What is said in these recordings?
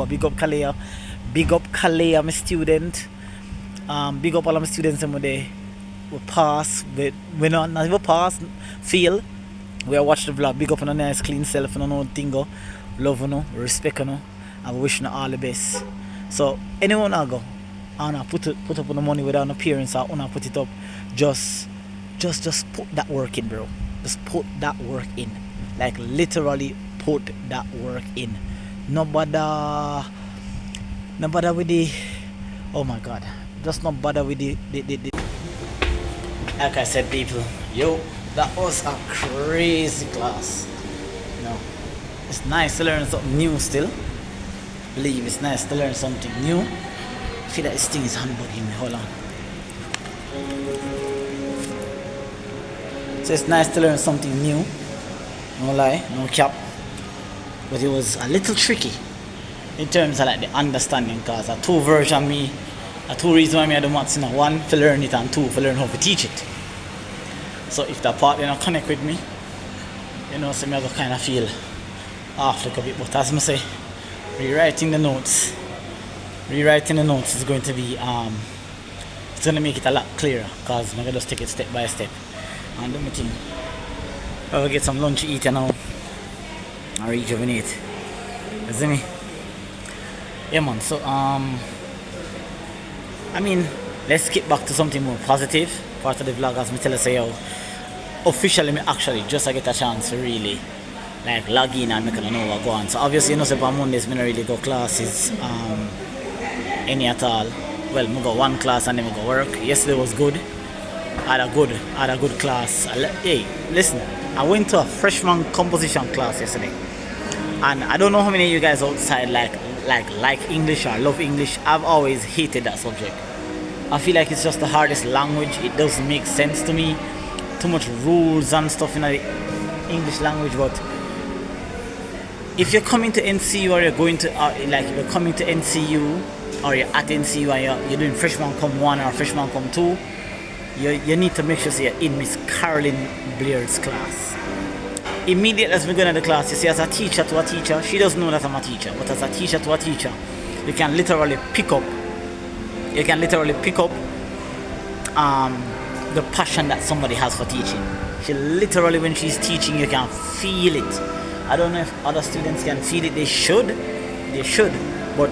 Big up Kalea. Big up Kalea, my student. Big up all of my students and they will pass. We not even pass, fail. We are watch the vlog. Big up on a nice clean self and on no thing go. Love you know, respect you know, and we wish you all the best. So anyone I go, and put up on the money without no parents or put it up, just put that work in, bro. Just put that work in. Like literally put that work in. No bother with the, oh my god. Just not bother with the like I said, people, yo, that was a crazy class. You know, it's nice to learn something new still. Believe it's nice to learn something new. I feel that this thing is handbugging me. Hold on. So it's nice to learn something new. No lie, no cap. But it was a little tricky in terms of like the understanding, cause a two version me, a two reason why me I do maths, you know, one to learn it and two for learn how to teach it. So if that part you know connect with me, you know, so me I go kind of feel off like a bit. But as I say, rewriting the notes is going to be it's going to make it a lot clearer, cause I'm gonna just take it step by step and do my thing. I'll get some lunch to eat now and rejuvenate. You see me? Yeah man, so I mean, let's get back to something more positive. Part of the vlog, as me tell us, how officially me actually just I get a chance to really like log in and make it know what go on. So obviously you know say on Mondays me not really go classes any at all. Well, me go one class and then me go work. Yesterday was good. I had a good class. Hey, listen, I went to a freshman composition class yesterday. And I don't know how many of you guys outside like English or love English. I've always hated that subject. I feel like it's just the hardest language. It doesn't make sense to me. Too much rules and stuff in the English language. But if you're coming to NCU or you're going to like if you're coming to NCU or you're at NCU and you're doing freshman come 1 or freshman come 2, you need to make sure you're in Miss Carolyn Blair's class. Immediately as we go into the class, you see, as a teacher to a teacher, she doesn't know that I'm a teacher, but as a teacher to a teacher, you can literally pick up the passion that somebody has for teaching. She literally, when she's teaching, you can feel it. I don't know if other students can feel it. They should, but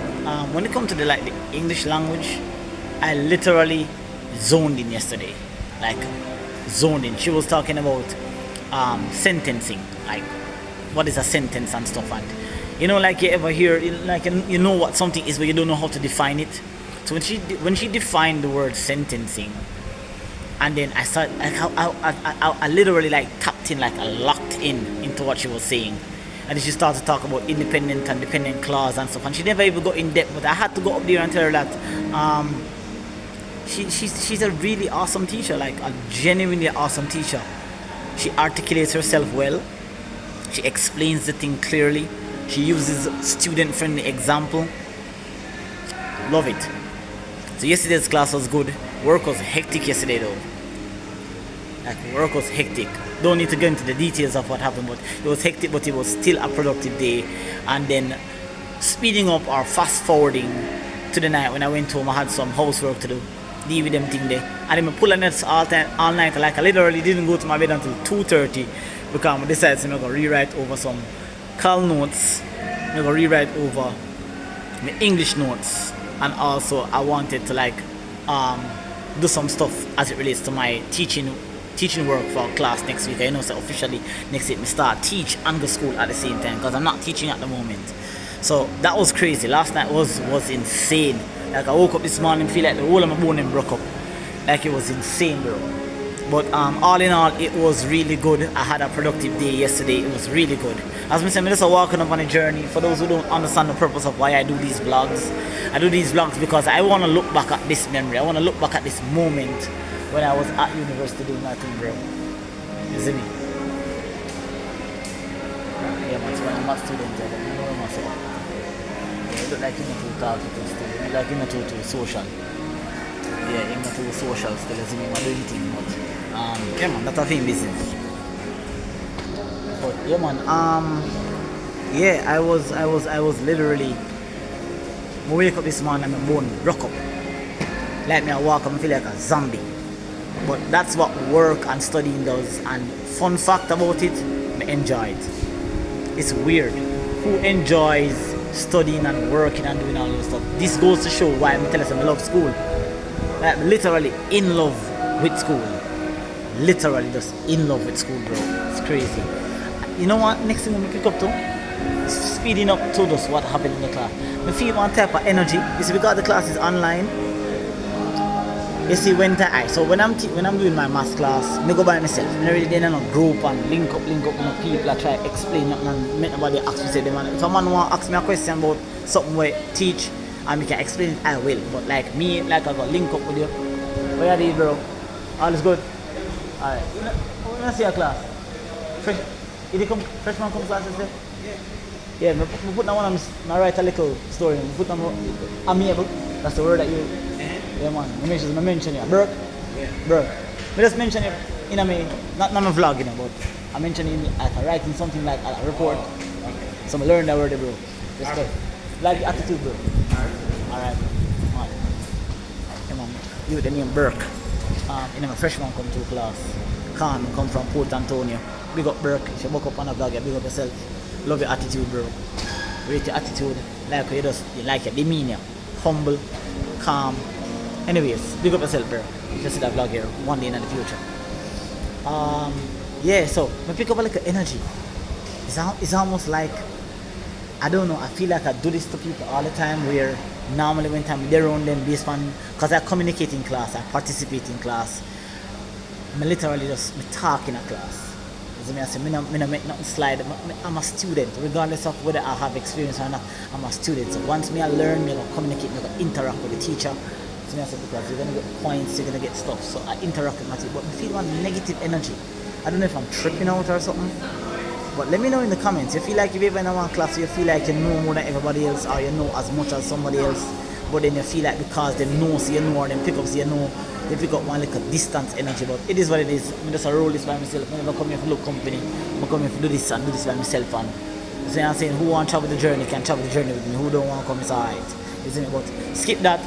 when it comes to the English language, I literally zoned in yesterday, like zoned in. She was talking about sentencing, like what is a sentence and stuff, and you know, like you ever hear, like you know what something is, but you don't know how to define it. So when she defined the word sentencing, and then I started, I literally like tapped in, like I locked into what she was saying, and then she started to talk about independent and dependent clause and stuff, and she never even got in depth. But I had to go up there and tell her that she's a really awesome teacher, like a genuinely awesome teacher. She articulates herself well. She explains the thing clearly. She uses student-friendly example. Love it. So yesterday's class was good. Work was hectic yesterday though. Like work was hectic. Don't need to go into the details of what happened, but it was hectic, but it was still a productive day. And then speeding up or fast forwarding to the night when I went home, I had some housework to do. Deal with them thing there. And then I pull a nets all night. Like I literally didn't go to my bed until 2:30 because I decided to go rewrite over some call notes. I'm going to rewrite over my English notes, and also I wanted to like do some stuff as it relates to my teaching work for class next week. I know so officially next week we start teach and go school at the same time because I'm not teaching at the moment. So that was crazy. Last night was insane. Like I woke up this morning, feel like the whole of my bone broke up. Like it was insane, bro. But all in all, it was really good. I had a productive day yesterday. It was really good. As I said, I'm just walking up on a journey. For those who don't understand the purpose of why I do these vlogs, I do these vlogs because I want to look back at this memory. I want to look back at this moment when I was at university doing my thing, bro. You see me? Yeah, man, so I'm not student. I don't know myself. I look like you're not too talkative still. I look like you're not too social. Yeah, I'm not too social still. You see me, I'm doing things, but yeah, man, that's a thing business. But yeah, man, yeah, I was literally I wake up this morning and my bone rock up. Like me, I walk up and feel like a zombie. But that's what work and studying does. And fun fact about it, I enjoy it. It's weird. Who enjoys studying and working and doing all this stuff? This goes to show why I'm telling you I love school. Like, I'm literally in love with school. Literally just in love with school, bro. It's crazy. You know what? Next thing I'm gonna pick up to, speeding up to just what happened in the class. I feel one type of energy. You see, because the class is online. You see, when I'm doing my math class, I go by myself. I really did in a group and link up with people. I try to explain nothing and make nobody ask me say them. If a man want to ask me a question about something where I teach and we can explain it, I will. But like me, like I got link up with you. Where are you, bro? All is good. Alright. When I see a class, freshman come class, is there? Yeah, I put that one on, I write a little story. I put them amiable. That's the word that you. Yeah, man. I mention you. Burke? Yeah. Burke. I just mention it in a me, not a vlog, you know, but I mention it like writing something like a report. Okay. So I learned that word, bro. Respect. Like the attitude, bro. Alright. Come on. You with the name Burke. You know, my freshman come to class. Come from Port Antonio. Big up Burke. If you book up on a vlog, you big up yourself. Love your attitude, bro. Rate your attitude. Like you like your demeanor. Humble, calm. Anyways, big up yourself, bro. You just see that vlog here one day in the future. Yeah, so I pick up a little energy. It's almost like, I don't know, I feel like I do this to people all the time where normally when I'm there around them based on, because I communicate in class, I participate in class. I literally just talk in a class. I say, I don't make nothing slide. I'm a student, regardless of whether I have experience or not. I'm a student. So once I learn, I'm going to communicate, I'm going to interact with the teacher. So I say, because you're going to get points, you're going to get stuff. So I interact with my teacher. But I feel one negative energy. I don't know if I'm tripping out or something. But let me know in the comments. You feel like if you're in one class, you feel like you know more than everybody else, or you know as much as somebody else. But then you feel like because they know, so you know, or them pick up, so you know, they pick up one like a distance energy. But it is what it is. I'm just a roll this by myself. I'm never come here to look company. I'm coming here to do this and do this by myself. And so I'm saying, who want to travel the journey can travel the journey with me. Who don't want to come, it's alright. Isn't it? But skip that.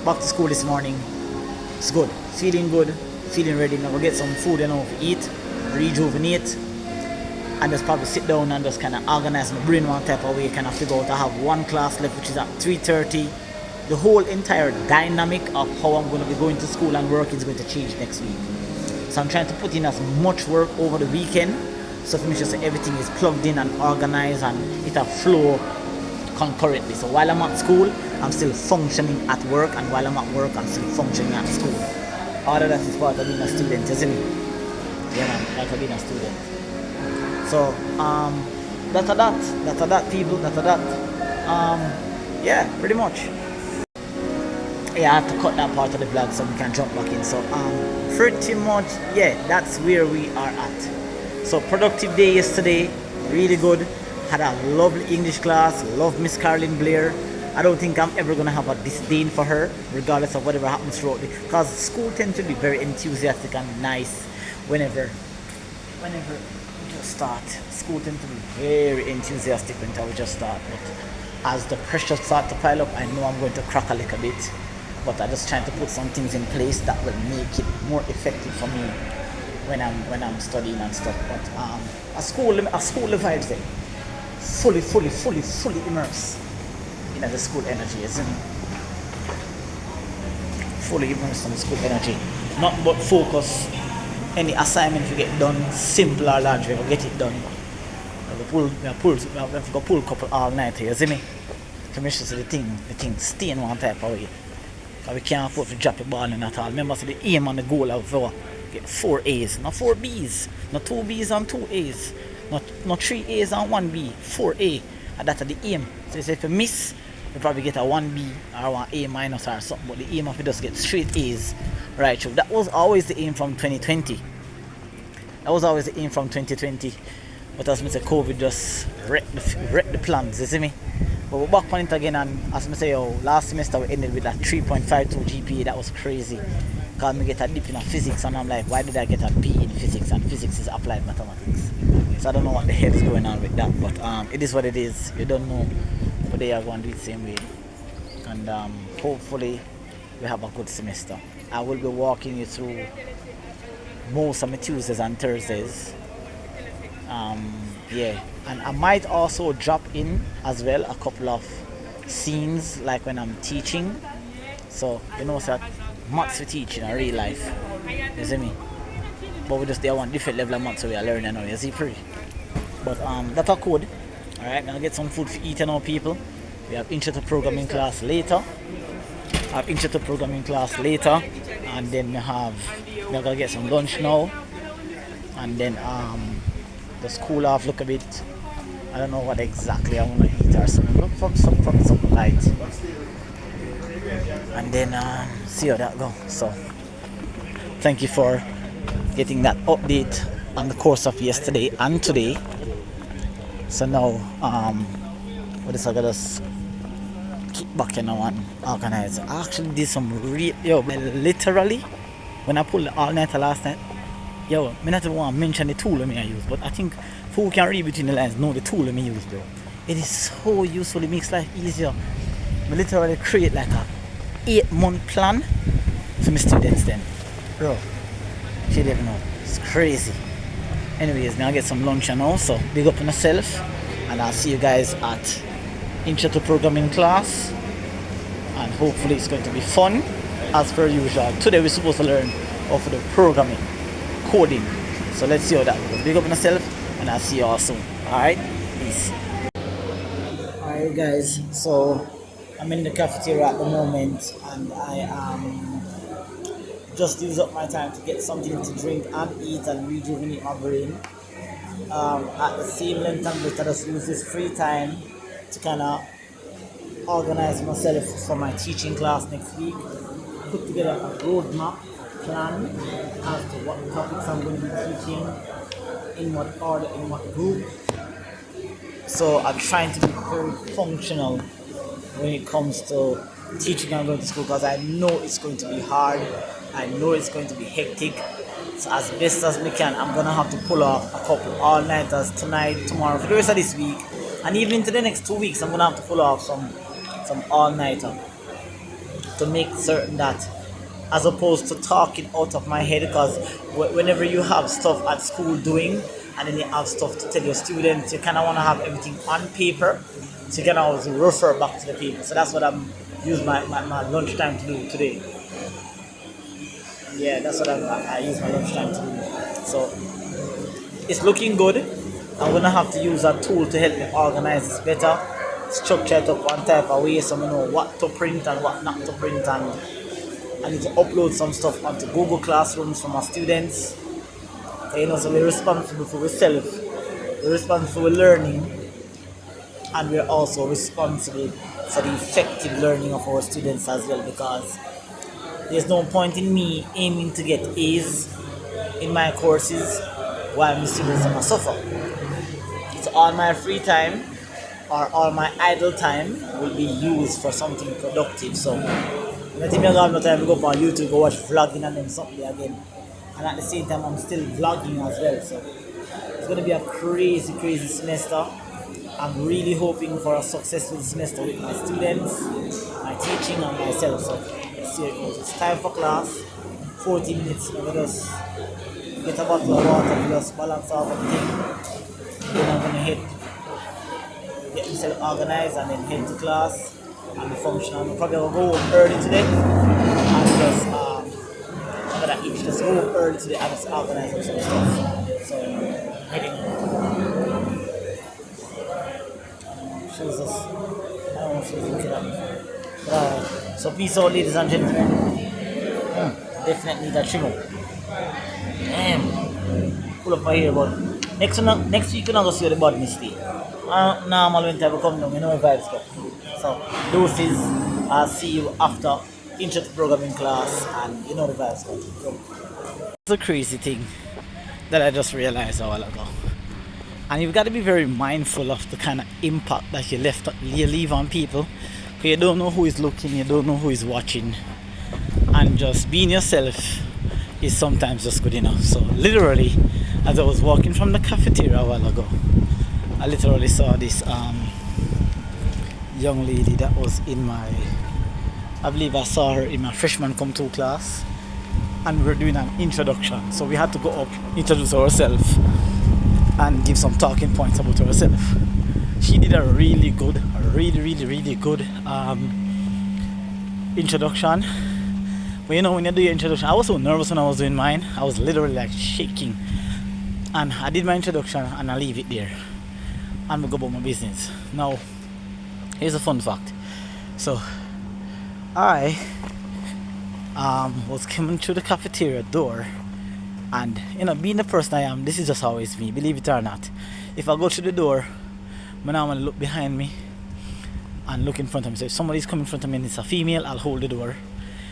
Back to school this morning. It's good. Feeling good. Feeling ready. Now go get some food, you know, to eat, rejuvenate, and just probably sit down and just kind of organize my brain one type of way. Kind of figure out I have one class left, which is at 3:30. The whole entire dynamic of how I'm going to be going to school and work is going to change next week. So I'm trying to put in as much work over the weekend, so to make sure that everything is plugged in and organized and it will flow concurrently. So while I'm at school, I'm still functioning at work, and while I'm at work, I'm still functioning at school. All of that is part of being a student, isn't it? Yeah, man, like being a student. So, that's that, people, yeah, pretty much. Yeah, I have to cut that part of the vlog so we can jump back in. So, pretty much, yeah, that's where we are at. So, productive day yesterday, really good. Had a lovely English class, love Miss Carolyn Blair. I don't think I'm ever going to have a disdain for her, regardless of whatever happens throughout the, because school tends to be very enthusiastic and nice whenever we just start. School tends to be very enthusiastic when we just start. But as the pressure starts to pile up, I know I'm going to crack a little bit. But I'm just trying to put some things in place that will make it more effective for me when I'm studying and stuff. But a school vibes there. Fully immersed in the school energy, isn't it? Fully immersed in the school energy. Not but focus. Any assignment you get done, simple or large, we will get it done. We have to pull a couple all night here, see me? To make sure the thing stay in one type of way. We can't afford to drop the ball in at all. Remember, so the aim and the goal of get 4 A's, not 4 B's, not 2 B's and 2 A's, not 3 A's and 1 B, 4 A, and that's the aim. So if you miss, you probably get a 1 B or 1 A minus or something, but the aim of it just get straight A's, right? So that was always the aim from 2020. But as I say, COVID just wrecked the plans, you see me? But we're back on it again, and as I say, last semester we ended with a 3.52 GPA. That was crazy. Because I get a dip in physics, and I'm like, why did I get a B in physics? And physics is applied mathematics. So I don't know what the hell is going on with that, but it is what it is. You don't know, but they are going to do it the same way. and hopefully we have a good semester. I will be walking you through most of my Tuesdays and Thursdays. Yeah, and I might also drop in as well a couple of scenes like when I'm teaching. So you know that maths we teach in real life. You see me? But we just there one different level of maths so we are learning now, you see free. But that's a code. Alright, gonna get some food to eat now people. We have intro to programming class later. And then we're gonna get some lunch now. And then just cool off, look a bit. I don't know what exactly I wanna eat or something. Look from some light. And then see how that goes. So thank you for getting that update on the course of yesterday and today. So now what is I gotta kick back in and organize. I actually did some literally when I pulled the all-nighter last night, I not even want to mention the tool I use, but I think who can read between the lines know the tool I use, bro. It is so useful, it makes life easier. I literally create like a 8-month plan for my students then. Bro, she didn't know. It's crazy. Anyways, now I get some lunch now, so big up on myself, and I'll see you guys at intro to programming class, and hopefully it's going to be fun as per usual. Today we're supposed to learn how to do programming, coding, so let's see how that goes. Big up on myself, and I'll see you all soon. Alright, peace. Alright guys, so I'm in the cafeteria at the moment, and I am just use up my time to get something to drink and eat and rejuvenate my brain. At the same length and breadth, I just use this free time to kind of organize myself for my teaching class next week, put together a roadmap plan as to what topics I'm going to be teaching, in what order, in what group. So I'm trying to be very functional when it comes to teaching and going to school, because I know it's going to be hard, I know it's going to be hectic. So as best as we can, I'm gonna have to pull off a couple all-nighters tonight, tomorrow, for the rest of this week, and even into the next 2 weeks. I'm gonna have to pull off some all-nighter to make certain that, as opposed to talking out of my head, because whenever you have stuff at school doing and then you have stuff to tell your students, you kind of want to have everything on paper, so you can always refer back to the paper. So that's what I'm using my lunchtime to do today. Yeah, that's what I use my lunchtime to do. So it's looking good. I'm gonna have to use a tool to help me organize this better, structure it up one type of way, so I know what to print and what not to print, and I need to upload some stuff onto Google Classrooms for my students. So we're responsible for ourselves, we're responsible for learning, and we're also responsible for the effective learning of our students as well, because there's no point in me aiming to get A's in my courses while my students are gonna suffer. So all my free time or all my idle time will be used for something productive. So I think I have no time to go up on YouTube, go watch vlogging and then something again. And at the same time I'm still vlogging as well. So it's gonna be a crazy semester. I'm really hoping for a successful semester with my students, my teaching, and myself. So let's see how it goes. It's time for class. 40 minutes. I'm gonna just get a bottle of water to just balance out everything. Then I'm gonna get myself organized and then head to class and be functional. I'm probably gonna go home early today and just I'm gonna eat just go home early today and just organize some stuff. So heading home. Shows us. I don't know if she's looking at me. So peace out, ladies and gentlemen. Definitely that trim up. Damn. Pull up my hair, but next week we're not gonna see the body mistake. Normally when time come down, you know my vibes go. So doses, I'll see you after intro to programming class, and you know the vibes go. It's a crazy thing that I just realized a while ago. And you've got to be very mindful of the kind of impact that you leave on people, because you don't know who is looking, you don't know who is watching, and just being yourself is sometimes just good enough. So literally, as I was walking from the cafeteria a while ago, I literally saw this young lady that was in my, I believe I saw her in my freshman come to class, and we were doing an introduction. So we had to go up, introduce ourselves, and give some talking points about herself. She did a really good introduction. But you know, when you do your introduction, I was so nervous when I was doing mine. I was literally like shaking. And I did my introduction and I leave it there. And I go about my business. Now, here's a fun fact. So, I was coming through the cafeteria door, and you know, being the person I am, this is just always me, believe it or not. If I go through the door, I now want to look behind me and look in front of me. So if somebody's coming in front of me and it's a female, I'll hold the door.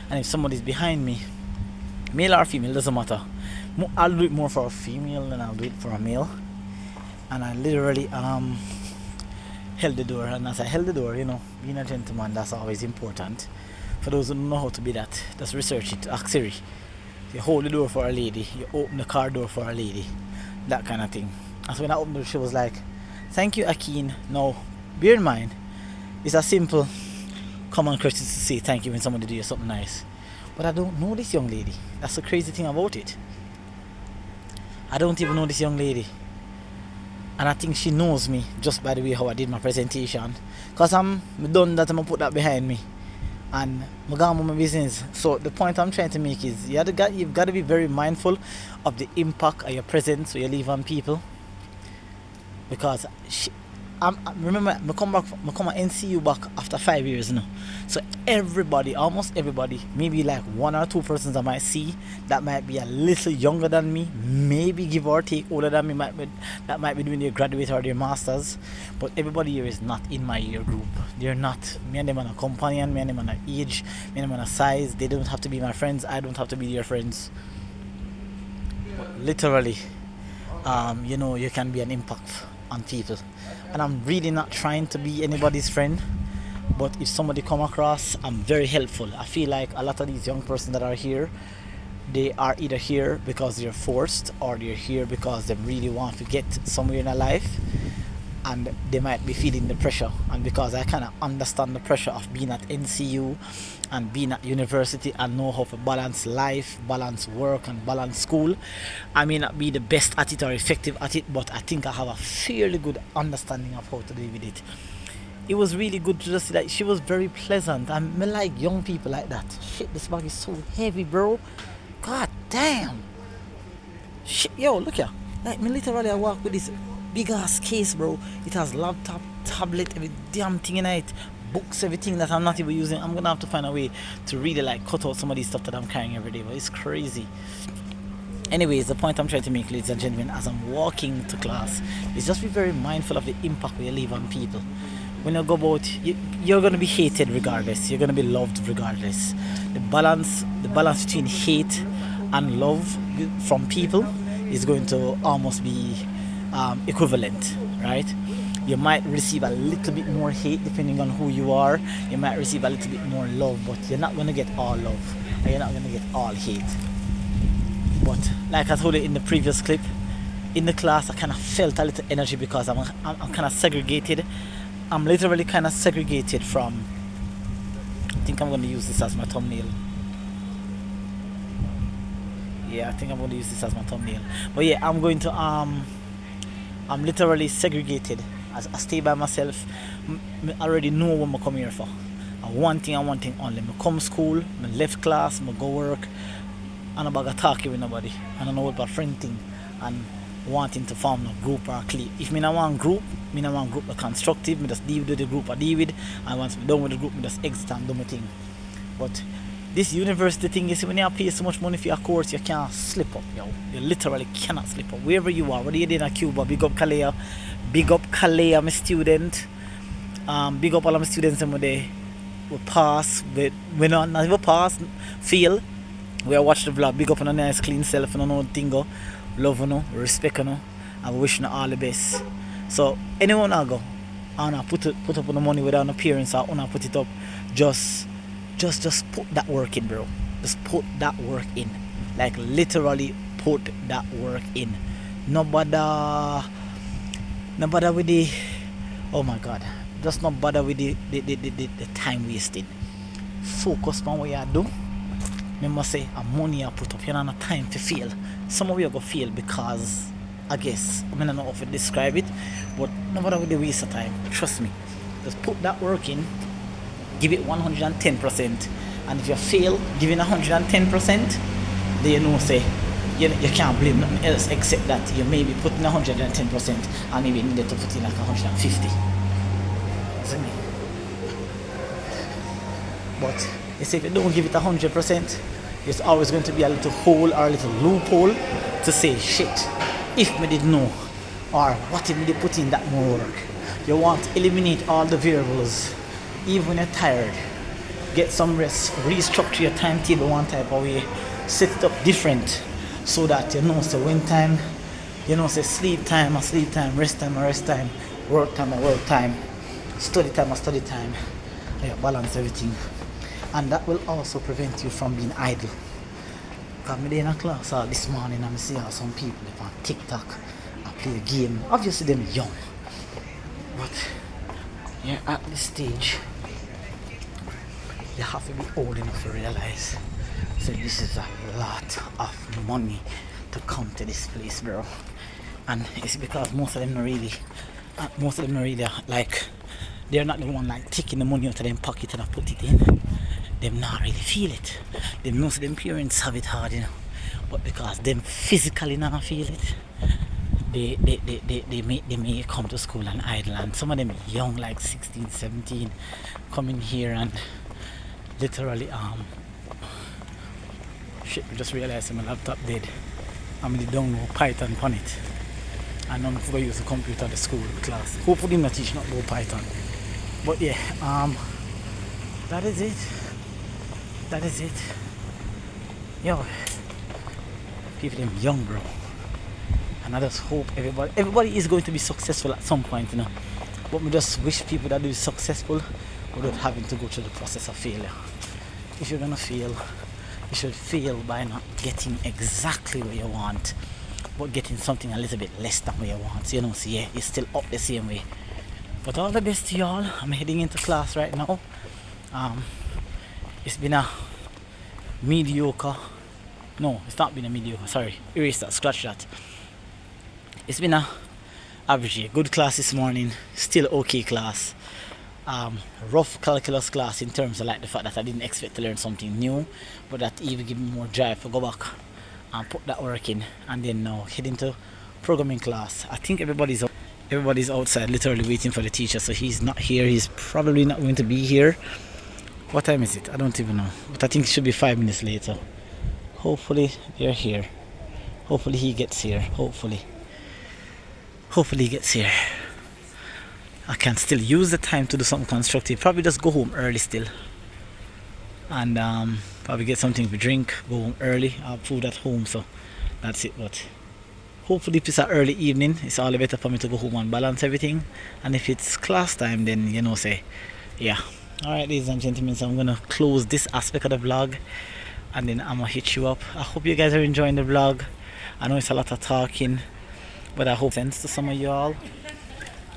And if somebody's behind me, male or female, doesn't matter, I'll do it more for a female than I'll do it for a male. And I literally held the door, and as I held the door, you know, being a gentleman, that's always important. For those who don't know how to be that, just research it, ask Siri. You hold the door for a lady, you open the car door for a lady, that kind of thing. And so when I opened the door, she was like, "Thank you, Akin." Now, bear in mind, it's a simple common courtesy to say thank you when somebody do you something nice. But I don't know this young lady. That's the crazy thing about it. I don't even know this young lady. And I think she knows me just by the way how I did my presentation. Because I'm done that, I'm going to put that behind me. And I'm going on my business. So the point I'm trying to make is you've got to be very mindful of the impact of your presence you leave on people. Because remember, I come at NCU back after 5 years now. So everybody, almost everybody, maybe like one or two persons I might see that might be a little younger than me, maybe give or take older than me, that might be doing their graduate or their masters. But everybody here is not in my year group. They're not. Me and them are a companion, me and them are age, me and them are size. They don't have to be my friends. I don't have to be their friends. But literally, you know, you can be an impact on people. And I'm really not trying to be anybody's friend, but if somebody come across, I'm very helpful. I feel like a lot of these young persons that are here, they are either here because they're forced, or they're here because they really want to get somewhere in their life, and they might be feeling the pressure. And because I kind of understand the pressure of being at NCU and being at university and know how to balance life, balance work, and balance school, I may not be the best at it or effective at it, but I think I have a fairly good understanding of how to deal with it. It was really good to just see that she was very pleasant. I like young people like that. Shit, this bag is so heavy, bro. God damn. Shit, yo, look here. Like, me literally I walk with this big ass case, bro. It has laptop, tablet, every damn thing in it, books, everything that I'm not even using. I'm gonna have to find a way to really like cut out some of these stuff that I'm carrying every day, but it's crazy. Anyways, the point I'm trying to make, ladies and gentlemen, as I'm walking to class, is just be very mindful of the impact you leave on people. When you go about, you're gonna be hated regardless. You're gonna be loved regardless. The balance between hate and love from people is going to almost be equivalent, right? You might receive a little bit more hate depending on who you are. You might receive a little bit more love, but you're not going to get all love, and you're not going to get all hate. But like I told you in the previous clip, in the class I kind of felt a little energy because I'm kind of segregated. I'm literally kind of segregated from, I think I'm going to use this as my thumbnail. Yeah, I think I'm going to use this as my thumbnail. But yeah, I'm literally segregated. As I stay by myself, I already know what I come here for. One thing and one thing only. I come school, I left class, I go work, and I'm about to talk with nobody. And I know about friend thing and wanting to form a group or a clique. If I don't want group that's constructive, I just deal with the group I deal with, and once I'm done with the group, I just exit and do my thing. But this university thing is, when you pay so much money for your course, you can't slip up, yo. You literally cannot slip up. Wherever you are, whether you're in Cuba, big up Kalea. Big up Kalea, my student. Big up all of my students and they will pass. We not even pass, fail. We watch the vlog. Big up on a nice clean self and no thing go. Love you, respect you, and we wish you all the best. So anyone I go, and put up on the money without no parents or wanna put it up, just put that work in, bro. Just put that work in. Like literally put that work in. Nobody with the, oh my god, Just not bother with the time wasted. Focus on what you do. Remember say a money you put up, you don't have time to fail. Some of you are gonna fail because I guess I don't know how to describe it, but no matter with the waste of time, trust me. Just put that work in, give it 110%, and if you fail giving 110%, then you know say you can't blame nothing else except that you may be putting 110% and maybe needed to put in like 150. See me? But you see, if you don't give it 100%, it's always going to be a little hole or a little loophole to say shit. If me did know, or what if me did put in that more work? You want to eliminate all the variables, even when you're tired. Get some rest, restructure your timetable one type of way, set it up different, so that you know so when time, you know say sleep time or sleep time, rest time or rest time, work time or work time, study time or study time. You balance everything, and that will also prevent you from being idle. Because I'm in a class this morning and I see how some people on TikTok play a game. Obviously they're young, but you're at this stage. You have to be old enough to realize so this is a lot of money to come to this place, bro. And it's because most of them are really like, they're not the one like taking the money out of them pocket and put it in. Them not really feel it. Them most of them parents have it hard, you know. But because them physically not feel it, they may come to school and idle, and some of them young like 16, 17 come in here and literally shit, we just realized my laptop dead. I mean, they don't know Python on it. And none of them use a computer at the school class. Hopefully not teach not about Python. But yeah, that is it. That is it. Yo, people them young, bro. And I just hope everybody is going to be successful at some point, you know. But we just wish people that are successful without having to go through the process of failure. If you're gonna fail, you should fail by not getting exactly what you want, but getting something a little bit less than what you want. So, you know, so yeah, you're still up the same way. But all the best to y'all. I'm heading into class right now. It's been a mediocre. No, it's not been a mediocre. Sorry, erase that, scratch that. It's been a average, good class this morning. Still okay class. Rough calculus class in terms of like the fact that I didn't expect to learn something new, but that even gave me more drive to go back and put that work in. And then now head into programming class. I think everybody's outside literally waiting for the teacher, so he's not here. He's probably not going to be here. What time is it? I don't even know, but I think it should be 5 minutes later. Hopefully they're here. Hopefully he gets here. Hopefully he gets here. I can still use the time to do something constructive. Probably just go home early still, and probably get something to drink, go home early. I have food at home, so that's it. But hopefully if it's an early evening, it's all the better for me to go home and balance everything. And if it's class time, then you know, say yeah. Alright, ladies and gentlemen, so I'm gonna close this aspect of the vlog and then I'm gonna hit you up. I hope you guys are enjoying the vlog. I know it's a lot of talking, but I hope it sense to some of y'all.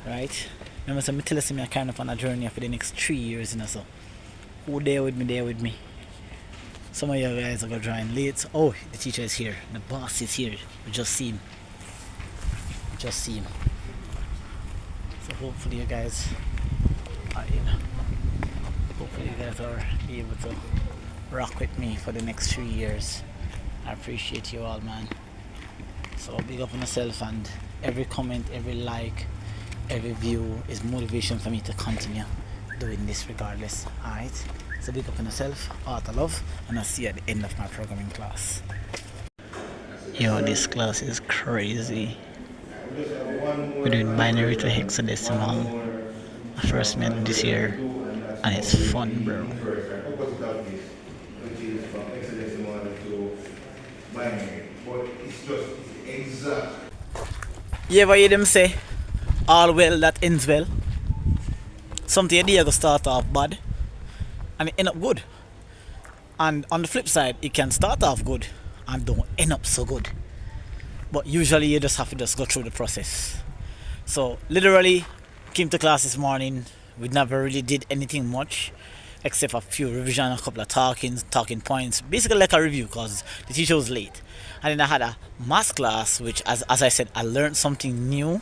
Right? Remember, so me tell us I'm kind of on a journey for the next 3 years, you know, so who there with me. Some of you guys are gonna join late. Oh, the teacher is here. The boss is here. We just see him. So hopefully you guys are in. Hopefully you guys are able to rock with me for the next 3 years. I appreciate you all, man. So big up on yourself, and every comment, every like, every view is motivation for me to continue doing this regardless. Alright, so big up on yourself, all the love, and I'll see you at the end of my programming class. Yo, this class is crazy. We're doing binary to hexadecimal. My first medal this year, and it's fun, bro. You ever hear them say, all well that ends well? Something you go start off bad and it end up good. And on the flip side, it can start off good and don't end up so good. But usually you just have to just go through the process. So literally came to class this morning, We never really did anything much except a few revision, a couple of talking points, basically like a review because the teacher was late. And then I had a math class, which, as I said, I learned something new.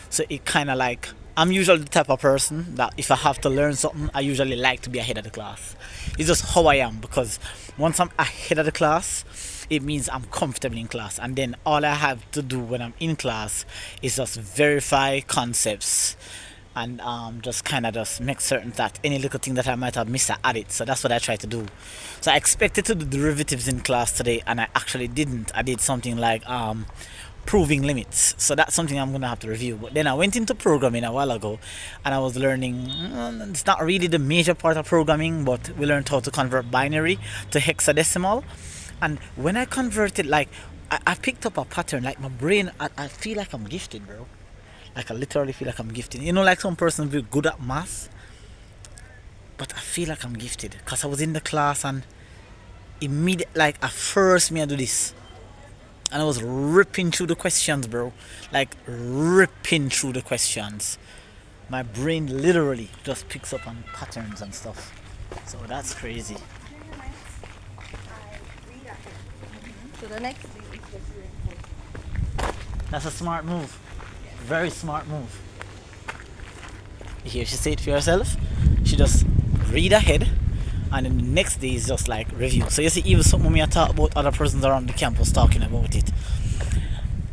So it kind of like, I'm usually the type of person that if I have to learn something, I usually like to be ahead of the class. It's just how I am, because once I'm ahead of the class, it means I'm comfortable in class, and then all I have to do when I'm in class is just verify concepts and just kind of just make certain that any little thing that I might have missed, I add it. So that's what I try to do. So I expected to do derivatives in class today, and I actually didn't. I did something like proving limits. So that's something I'm gonna have to review. But then I went into programming a while ago, and I was learning. It's not really the major part of programming, but we learned how to convert binary to hexadecimal. And when I converted, like I picked up a pattern. Like my brain, I feel like I'm gifted, bro. Like I literally feel like I'm gifted. You know, like some person very good at math, but I feel like I'm gifted because I was in the class and immediately, like at first, me I do this, and I was ripping through the questions, bro. Like ripping through the questions. My brain literally just picks up on patterns and stuff. So that's crazy. So the next thing is just That's a smart move. Very smart move. You hear she say it for herself? She just read ahead, and then the next day is just like review. So you see, even something me I talk about, other persons around the campus talking about it.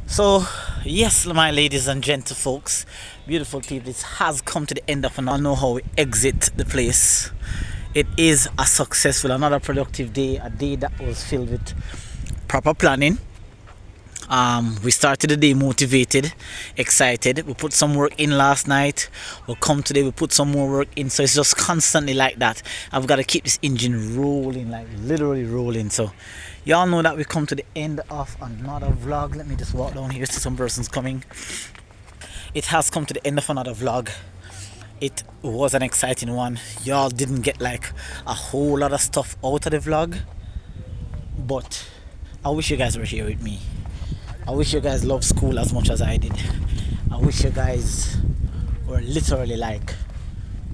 So yes, my ladies and gentle folks, beautiful people, it has come to the end of another. I know how we exit the place. It is a successful, another productive day, a day that was filled with proper planning. We started the day motivated, excited. We put some work in last night. We'll come today, we put some more work in. So it's just constantly like that. I've got to keep this engine rolling, like literally rolling. So y'all know that we come to the end of another vlog. Let me just walk down here, see some persons coming. It has come to the end of another vlog. It was an exciting one. Y'all didn't get like a whole lot of stuff out of the vlog, but I wish you guys were here with me. I wish you guys loved school as much as I did. I wish you guys were literally like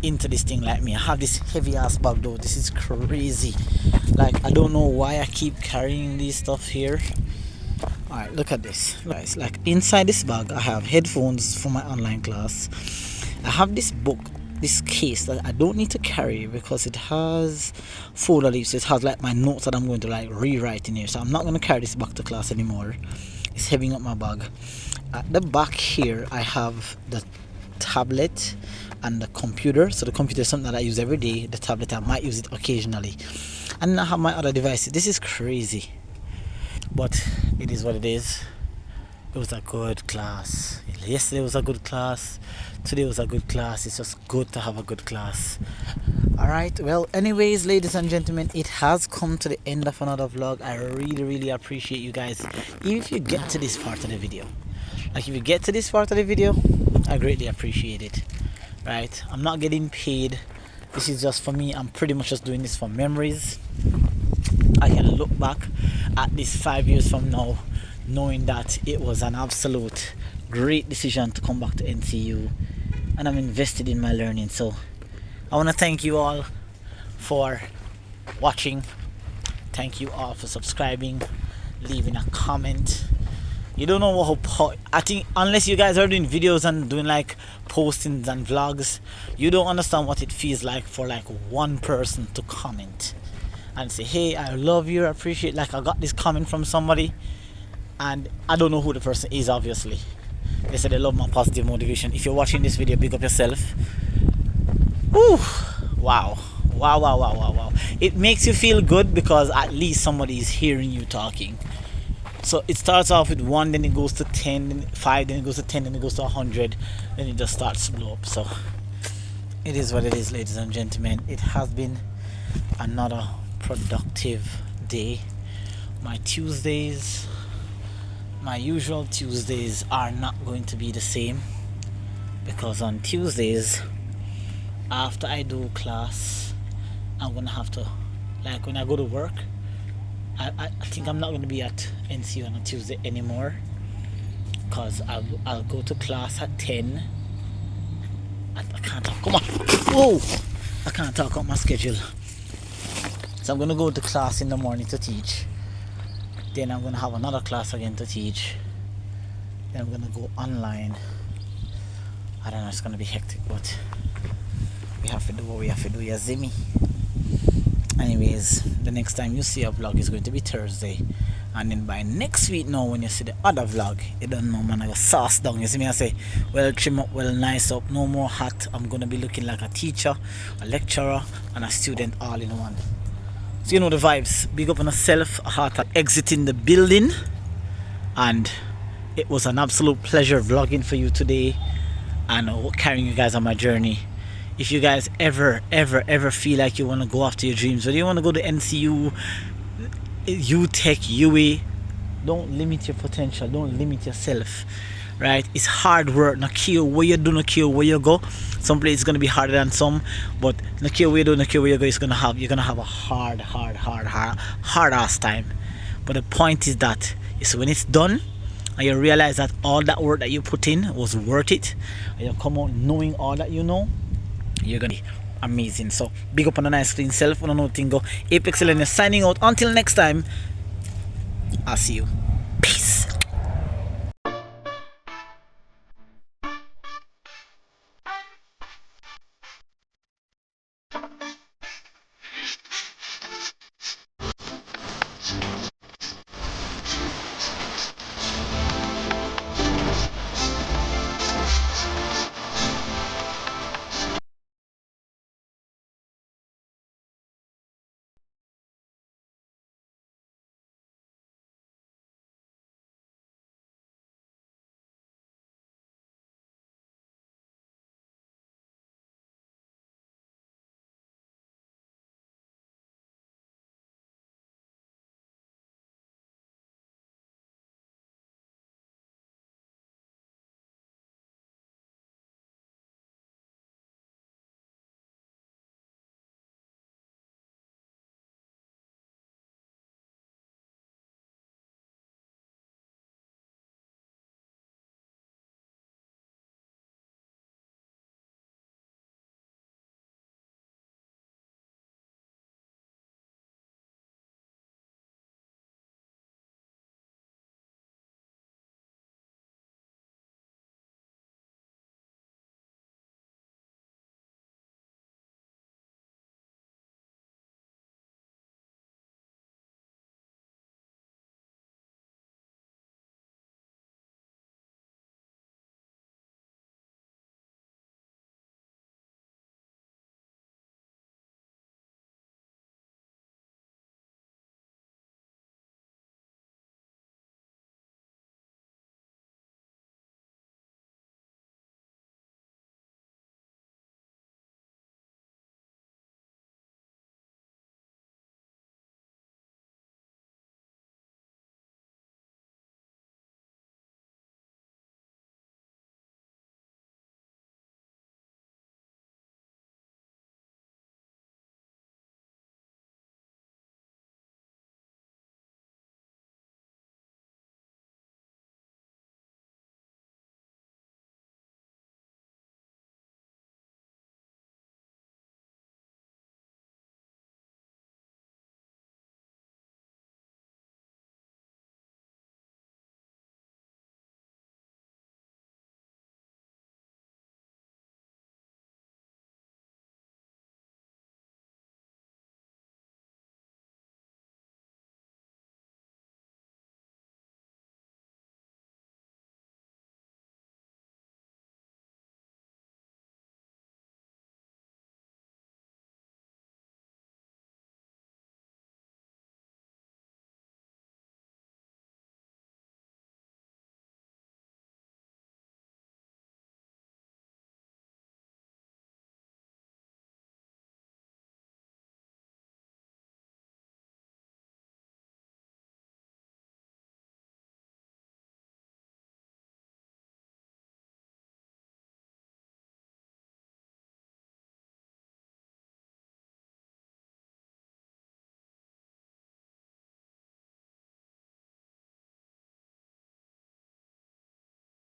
into this thing like me. I have this heavy ass bag though. This is crazy. Like I don't know why I keep carrying this stuff here. Alright, look at this. Guys, like inside this bag I have headphones for my online class. I have this book, this case that I don't need to carry because it has folder leaves. It has like my notes that I'm going to like rewrite in here. So I'm not going to carry this back to class anymore. It's heaving up my bag. At the back here I have the tablet and the computer. So the computer is something that I use every day. The tablet I might use it occasionally. And I have my other devices. This is crazy, but it is what it is. It was a good class. Yesterday was a good class. Today was a good class. It's just good to have a good class. Alright, well anyways, ladies and gentlemen, it has come to the end of another vlog. I really appreciate you guys, even if you get to this part of the video. Like if you get to this part of the video, I greatly appreciate it. Right, I'm not getting paid. This is just for me. I'm pretty much just doing this for memories. I can look back at this 5 years from now knowing that it was an absolute great decision to come back to NCU, and I'm invested in my learning. So I want to thank you all for watching. Thank you all for subscribing, leaving a comment. You don't know how I think unless you guys are doing videos and doing like postings and vlogs, you don't understand what it feels like for like one person to comment and say, hey, I love you, I appreciate, like I got this comment from somebody and I don't know who the person is. Obviously they said they love my positive motivation. If you're watching this video, big up yourself. Woo! Wow. It makes you feel good because at least somebody is hearing you talking. So it starts off with 1, then it goes to 10, then 5, then it goes to 10, then it goes to 100, then it just starts to blow up. So it is what it is, ladies and gentlemen. It has been another productive day. My Tuesdays, my usual Tuesdays are not going to be the same, because on Tuesdays after I do class, I'm gonna have to, like when I go to work, I think I'm not going to be at NCU on a Tuesday anymore, because I'll go to class at 10 I can't talk. Come on. Whoa! I can't talk out my schedule. So I'm gonna go to class in the morning to teach. Then I'm gonna have another class again to teach. Then I'm gonna go online. I don't know, it's gonna be hectic, but we have to do what we have to do, you see me? Anyways, the next time you see a vlog is going to be Thursday. And then by next week now, when you see the other vlog, you don't know, man, I got sauce down. You see me? I say, well, trim up, well, nice up, no more hat. I'm gonna be looking like a teacher, a lecturer, and a student all in one. So you know the vibes. Big up on yourself. A heart at exiting the building. And it was an absolute pleasure vlogging for you today and carrying you guys on my journey. If you guys ever feel like you want to go after your dreams, whether you want to go to NCU, UTech, UA, don't limit your potential, don't limit yourself, right? It's hard work. No care where you do, no care where you go. Some place is going to be harder than some, but no care where you do, no care where you go, you're gonna have a hard ass time. But the point is that is when it's done and you realize that all that work that you put in was worth it, and you come out knowing all that you know, you're gonna be amazing. So big up on a nice clean self on another thing. Go Ap3xElgenio signing out. Until next time, I'll see you. Peace.